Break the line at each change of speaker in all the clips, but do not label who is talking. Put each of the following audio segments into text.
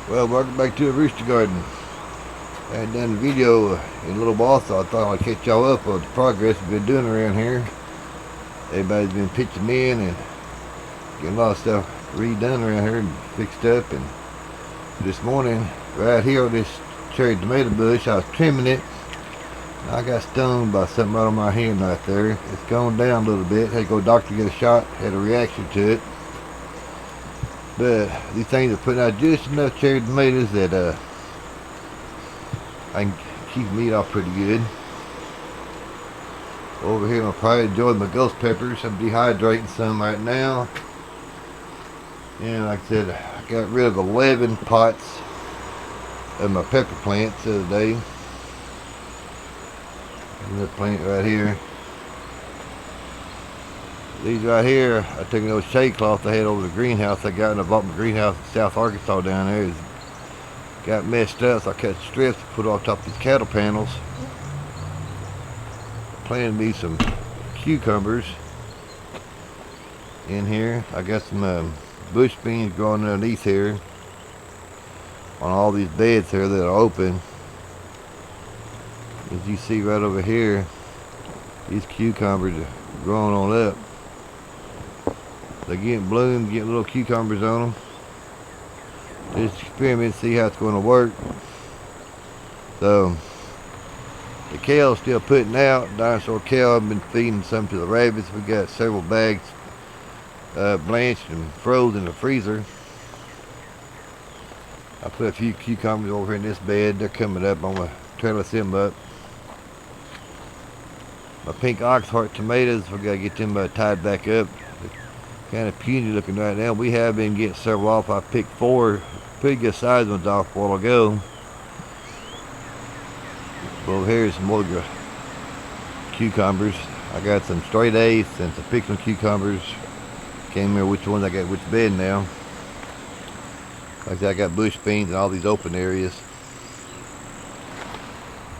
Well, welcome back to the Rooster Garden. I had done a video in a little while, so I thought I'd catch y'all up on the progress we've been doing around here. Everybody's been pitching in and getting a lot of stuff redone around here and fixed up. And this morning, right here on this cherry tomato bush, I was trimming it. And I got stung by something right on my hand right there. It's gone down a little bit. Had to go to the doctor to get a shot. Had a reaction to it. But these things are putting out just enough cherry tomatoes that I can keep meat off pretty good. Over here, I'm probably enjoying my ghost peppers. I'm dehydrating some right now. And like I said, I got rid of 11 pots of my pepper plants the other day. Another plant right here. These right here, I took an old shade cloth I had over the greenhouse I got, and I bought my greenhouse in South Arkansas down there. It got messed up, so I cut strips to put on top of these cattle panels. Planted me some cucumbers in here. I got some bush beans growing underneath here on all these beds here that are open. As you see right over here, these cucumbers are growing on up. They're getting bloomed, getting little cucumbers on them. Just experiment, see how it's going to work. So, the kale's still putting out. Dinosaur kale, I've been feeding some to the rabbits. We got several bags blanched and frozen in the freezer. I put a few cucumbers over here in this bed. They're coming up. I'm going to trellis them up. My pink oxheart tomatoes, we got to get them tied back up. Kind of puny looking right now. We have been getting several off. I picked 4 pretty good sized ones off a while ago. Over here is some more cucumbers. I got some straight A's and some pickled cucumbers. Can't remember which ones I got which bed now. Like I said, I got bush beans in all these open areas.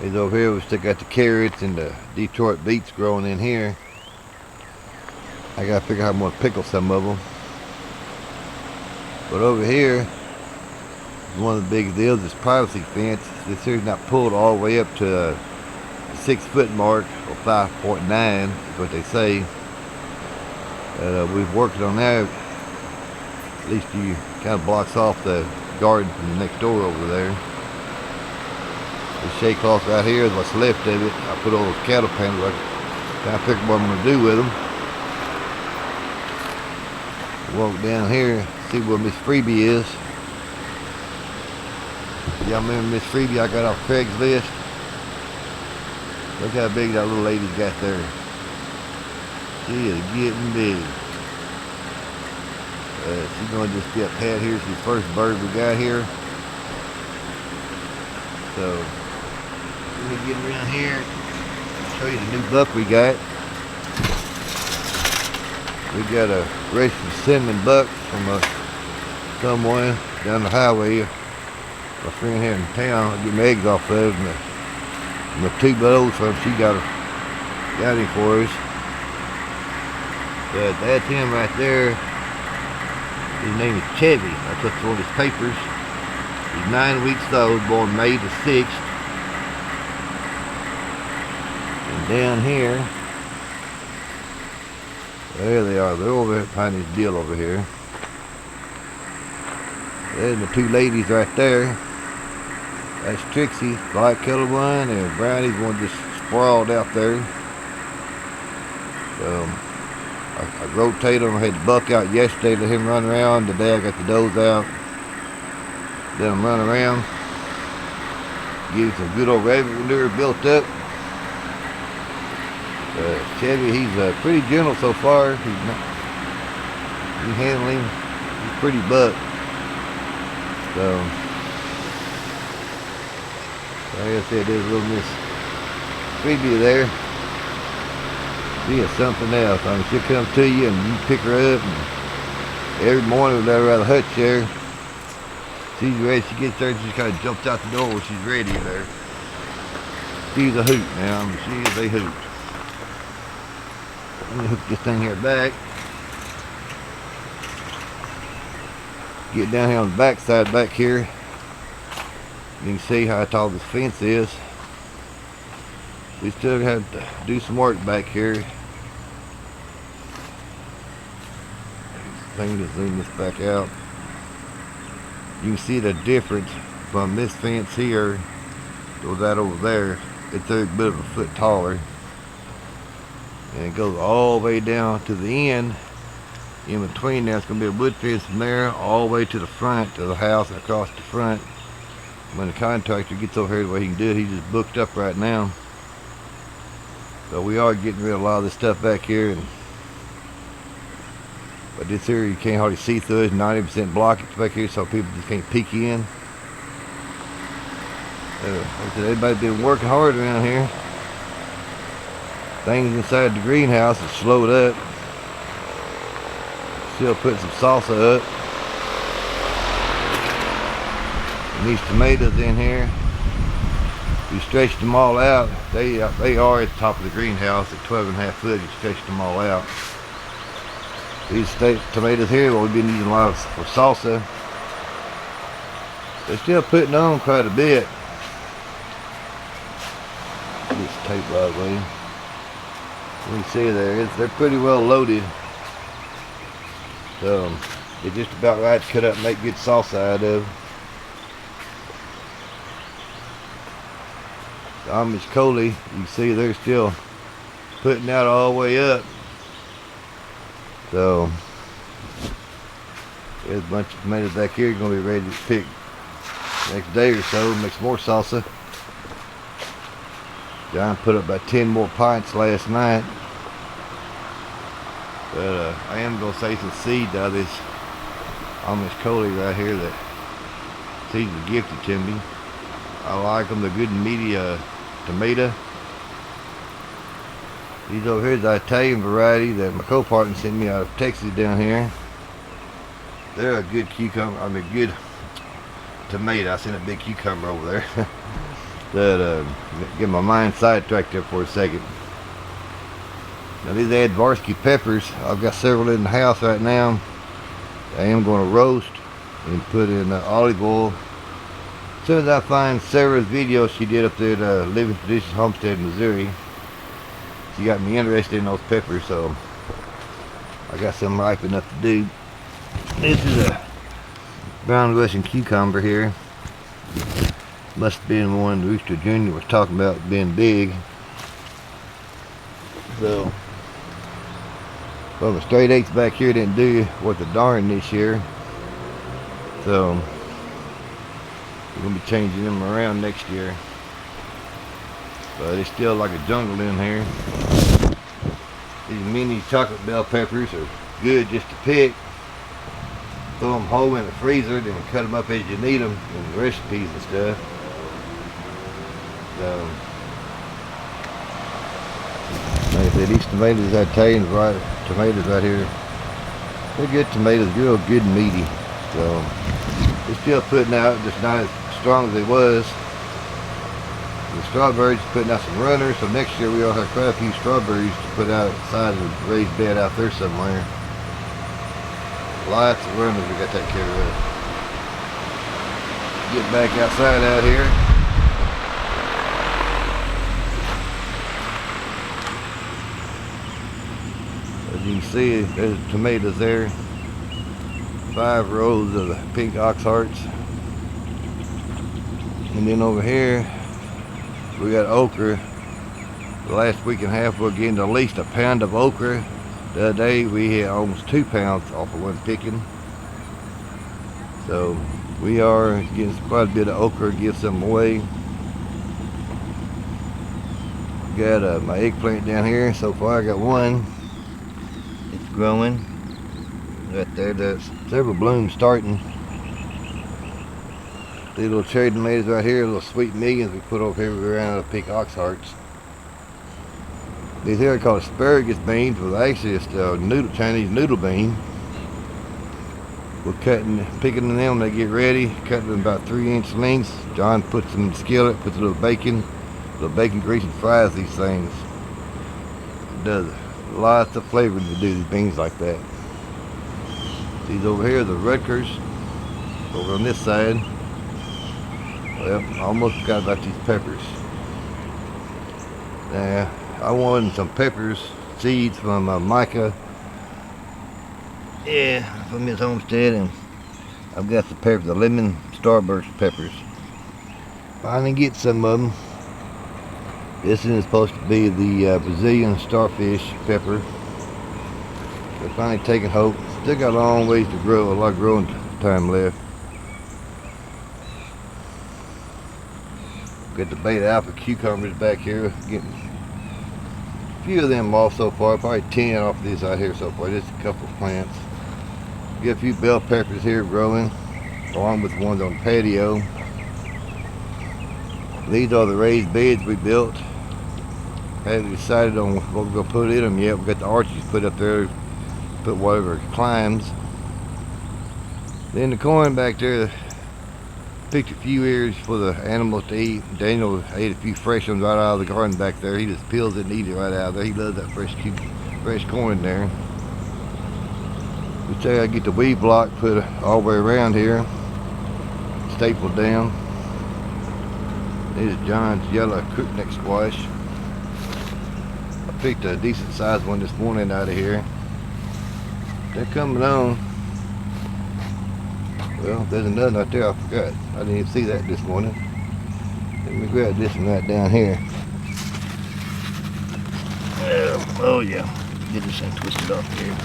These over here, we still got the carrots and the Detroit beets growing in here. I gotta figure out how I'm gonna pickle some of them. But over here, one of the big deals is privacy fence. This here's not pulled all the way up to the 6-foot mark, or 5.9 is what they say. We've worked on that. At least you kind of blocks off the garden from the next door over there. This shade cloth right here is what's left of it. I put all those cattle panels. I kind of figure what I'm gonna do with them. Walk down here, see where Miss Freebie is. Y'all remember Miss Freebie I got off Craigslist? Look how big that little lady's got there. She is getting big. She's going to just get pat here. She's the first bird we got here. So, let me get around here and show you the new buck we got. We got a Russian cinnamon buck from someone down the highway. My friend here in town, I get my eggs off of, and my 2 bulls from she got him for us. But that's him right there. His name is Chevy. I took one of his papers. He's 9 weeks old, born May the 6th. And down here, there they are. They're over behind this deal over here. There's the 2 ladies right there. That's Trixie, black colored one, and Brownie's one just sprawled out there. So I rotate them. I had the buck out yesterday, let him run around. Today I got the does out. Let him run around. Give him some good old rabbit manure built up. Chevy, he's pretty gentle so far. You handle him, he's pretty buck. So, like I said, there's a little Miss Freebie there. She is something else. I mean, she'll come to you and you pick her up. And every morning we let her out of the hutch there. She's ready. She gets there and she kind of jumps out the door when she's ready there. She's a hoot now. I mean, she is a hoot. Let me hook this thing here back. Get down here on the back side back here. You can see how tall this fence is. We still have to do some work back here. Thing to zoom this back out. You can see the difference from this fence here to that over there. It's a bit of a foot taller. And it goes all the way down to the end. In between there, it's going to be a wood fence from there all the way to the front of the house and across the front. When the contractor gets over here the way he can do it, he's just booked up right now. So we are getting rid of a lot of this stuff back here. But this here, you can't hardly see through it. 90% blockage back here, so people just can't peek in. Like I said, everybody's been working hard around here. Things inside the greenhouse is slowed up. Still putting some salsa up. And these tomatoes in here, we stretched them all out. They are at the top of the greenhouse at 12.5 foot. You stretched them all out. These tomatoes here, well, we've been using a lot for salsa. They're still putting on quite a bit. This tape right way. You can see there, they're pretty well loaded. So it's just about right to cut up and make good salsa out of. The Amish Coley, you can see they're still putting out all the way up. So there's a bunch of tomatoes back here going to be ready to pick next day or so. Make some more salsa. John put up about 10 more pints last night. But I am going to save some seed out of this Amish Coley right here that seeds were gifted to me. I like them. They're good and meaty tomato. These over here is the Italian variety that my co-partner sent me out of Texas down here. They're a good cucumber. I mean, good tomato. I seen a big cucumber over there. That get my mind sidetracked there for a second. Now these Advarsky peppers, I've got several in the house right now. I am going to roast and put in olive oil. As soon as I find Sarah's video she did up there at Living Traditions Homestead, Missouri, she got me interested in those peppers, so I got some ripe enough to do. This is a brown Russian cucumber here. Must have been one Rooster Jr. was talking about being big. So, well, the straight eights back here didn't do worth a darn this year. So, we're going to be changing them around next year. But it's still like a jungle in here. These mini chocolate bell peppers are good just to pick. Throw them whole in the freezer, then cut them up as you need them in recipes and stuff. So, like I said, these tomatoes, Italian tomatoes right here, they're good tomatoes, real good and meaty. So, they're still putting out, just not as strong as they was. The strawberries putting out some runners, so next year we'll have quite a few strawberries to put out outside of the raised bed out there somewhere. Lots of runners we got that care of. Get back outside out here. As you can see, there's tomatoes there. 5 rows of the pink ox hearts. And then over here, we got okra. The last week and a half we're getting at least a pound of okra. The other day we had almost 2 pounds off of one picking. So we are getting quite a bit of okra, give some away. Got my eggplant down here. So far I got one. It's growing. Right there, there's several blooms starting. These little cherry tomatoes right here, little sweet millions we put over here around the pink ox hearts. These here are called asparagus beans, but actually it's the Chinese noodle bean. We're picking them when they get ready, cutting them about 3-inch lengths. John puts them in the skillet, puts a little bacon grease and fries these things. It does lots of flavor to do these beans like that. These over here are the Rutgers, over on this side. Well, I almost forgot about these peppers. Now, I wanted some peppers, seeds from Micah. Yeah, from his homestead, and I've got the peppers, the lemon starburst peppers. Finally get some of them. This is supposed to be the Brazilian starfish pepper. They're finally taking hope. Still got a long ways to grow, a lot of growing time left. Got the beta alpha cucumbers back here. Getting a few of them off so far, probably 10 off these out here so far, just a couple of plants. Got a few bell peppers here growing, along with the ones on the patio. These are the raised beds we built. Haven't decided on what we're going to put in them yet. We got the arches put up there, put whatever it climbs. Then the corn back there, picked a few ears for the animals to eat. Daniel ate a few fresh ones right out of the garden back there. He just peels it and eats it right out of there. He loves that fresh corn there. We say I get the weed block put all the way around here, stapled down. This is John's yellow crookneck squash. I picked a decent sized one this morning out of here. They're coming on. Well, there's another right there, I forgot. I didn't even see that this morning. Let me grab this one right down here. Oh yeah, get this thing twisted off here.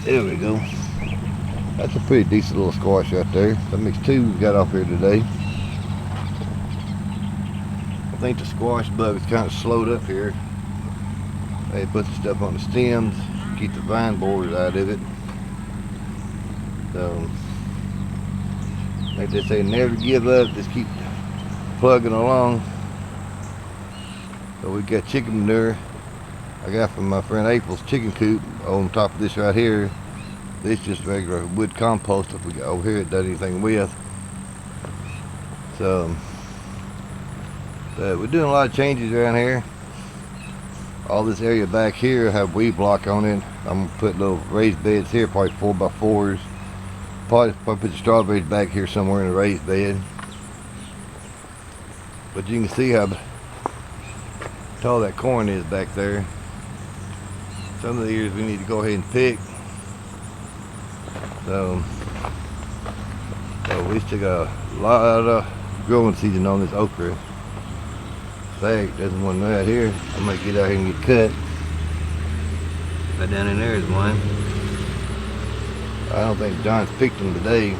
There we go. That's a pretty decent little squash right there. That makes two we got off here today. I think the squash bug is kind of slowed up here. They put the stuff on the stems, keep the vine borers out of it. So, like they say, never give up, just keep plugging along. So we got chicken manure I got from my friend April's chicken coop on top of this right here. This just regular wood compost if we got over here it does anything with. So, but we're doing a lot of changes around here. All this area back here have weed block on it. I'm gonna put little raised beds here, probably 4x4s. Probably put the strawberries back here somewhere in a raised bed. But you can see how tall that corn is back there. Some of the ears we need to go ahead and pick. So we still got a lot of growing season on this okra. In fact, there's one right here. I'm gonna get out here and get cut. Right down in there is one. I don't think John's picked them today.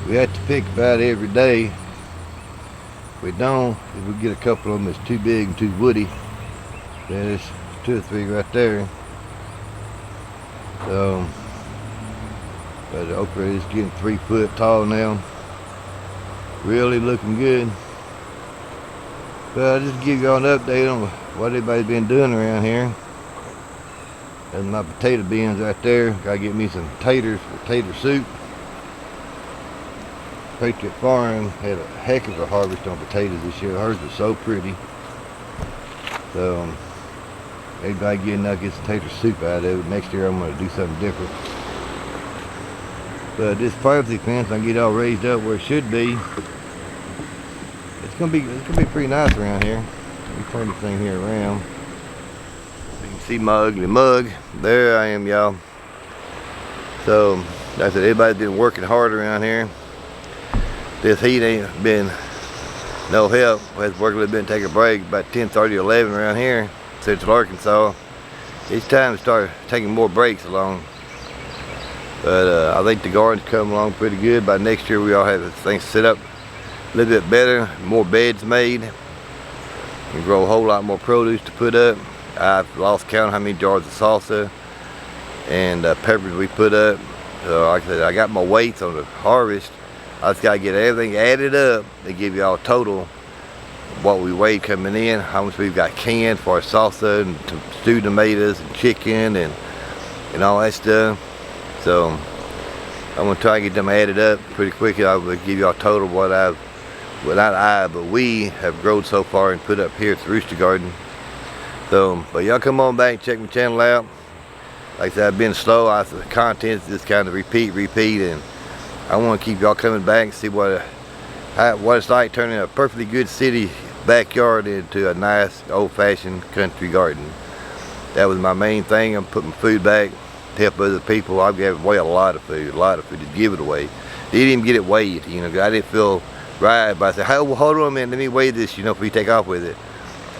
We have to pick about every day. If we don't, if we get a couple of them that's too big and too woody, then there's 2 or 3 right there. So, but the okra is getting 3 foot tall now. Really looking good. But I'll just give y'all an update on what everybody's been doing around here. There's my potato bins right there. Gotta get me some taters for tater soup. Patriot Farm had a heck of a harvest on potatoes this year. Hers was so pretty. So everybody getting out get some tater soup out of it. Next year I'm gonna do something different. But this privacy fence I get all raised up where it should be. It's gonna be pretty nice around here. Let me turn this thing here around. You can see my ugly mug. There I am, y'all. So, like I said, everybody's been working hard around here. This heat ain't been no help. We had to work a little bit and take a break about 10:30 or 11 around here, Central Arkansas. It's time to start taking more breaks along. But I think the garden's coming along pretty good. By next year we all have things set up a little bit better, more beds made, and grow a whole lot more produce to put up. I've lost count how many jars of salsa and peppers we put up. So like I said, I got my weights on the harvest. I just gotta get everything added up to give you all total what we weighed coming in, how much we've got canned for our salsa and stewed tomatoes and chicken and all that stuff. So I'm gonna try to get them added up pretty quick. I will give you all total what we have grown so far and put up here at the Rooster Garden. So, but y'all come on back and check my channel out. Like I said, I've been slow. The content's just kind of repeat, and I want to keep y'all coming back and see what it's like turning a perfectly good city backyard into a nice old-fashioned country garden. That was my main thing. I'm putting food back to help other people. I've given away a lot of food, to give it away. Didn't even get it weighed, you know. I didn't feel right, but I said, hey, well, hold on a minute, let me weigh this, you know, before you take off with it.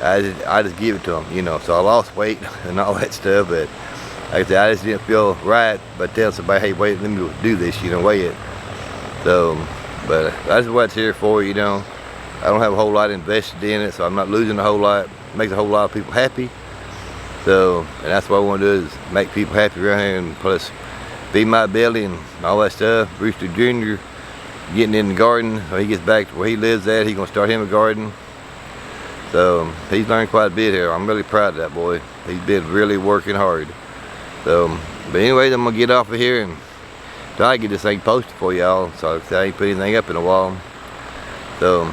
I just give it to them, you know. So I lost weight and all that stuff, but like I said, I just didn't feel right by telling somebody, hey, wait, let me do this, you know, weigh it. So, but that's what it's here for, you know. I don't have a whole lot invested in it, so I'm not losing a whole lot. It makes a whole lot of people happy. So, and that's what I want to do, is make people happy around here, and plus feed my belly and all that stuff. Brewster Jr. getting in the garden. When he gets back to where he lives at, he's going to start him a garden. So he's learned quite a bit here. I'm really proud of that boy. He's been really working hard. So, but anyways, I'm going to get off of here and try to get this thing posted for y'all. So I ain't put anything up in a while. So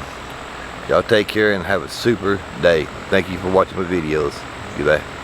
y'all take care and have a super day. Thank you for watching my videos. Goodbye.